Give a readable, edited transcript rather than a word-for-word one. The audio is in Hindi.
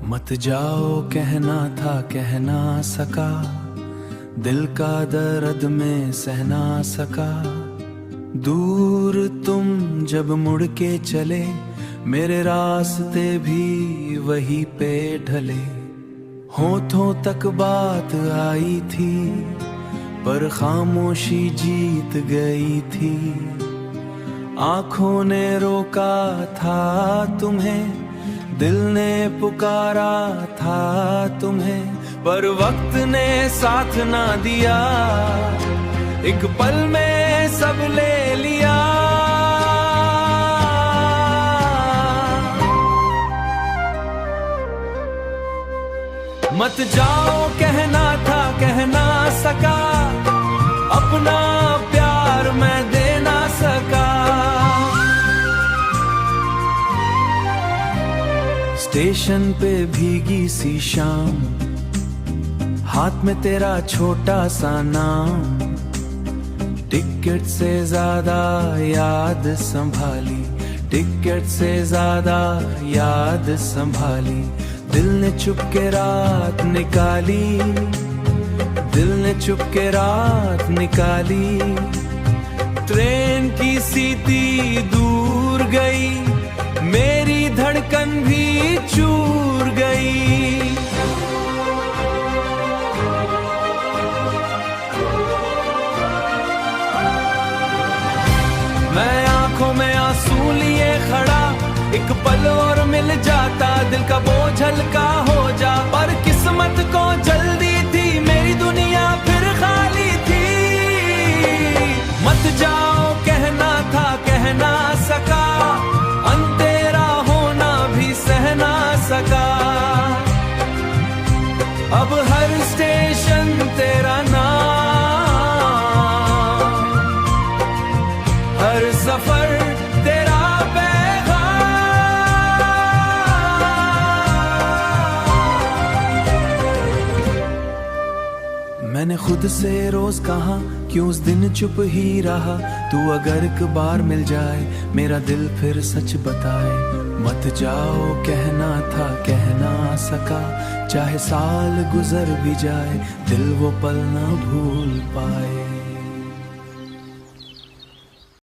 मत जाओ कहना था कह ना सका, दिल का दर्द में सह ना सका। दूर तुम जब मुड़ के चले, मेरे रास्ते भी वही पे ढले। होठों तक बात आई थी, पर खामोशी जीत गई थी। आंखों ने रोका था तुम्हें, दिल ने पुकारा था तुम्हें, पर वक्त ने साथ ना दिया। एक पल में सब ले लिया। मत जाओ कहना था कह ना सका, अपना प्यार मैं दे ना सका। स्टेशन पे भीगी सी शाम, हाथ में तेरा छोटा सा नाम। टिकट से ज्यादा याद संभाली, टिकट से ज्यादा याद संभाली। दिल ने चुप के रात निकाली, दिल ने चुप के रात निकाली। ट्रेन की सीटी दूर गई, मेरी धड़कन भी चूर गई। मैं आंखों में आंसू लिए खड़ा, एक पल और मिल जाता, दिल का बोझ हल्का हो जा। पर किस्मत को जल्दी थी, मेरी दुनिया फिर खाली थी। मत जाओ कहना था कह ना सका, अंधेरा होना भी सह ना सका। अब हर स्टेशन तेरा नाम, हर सफर तेरा पैगाम। मैंने खुद से रोज कहा, क्यों उस दिन चुप ही रहा। तू अगर एक बार मिल जाए, मेरा दिल फिर सच बताए। मत जाओ कहना था कह ना सका, चाहे साल गुजर भी जाए, दिल वो पल ना भूल पाए।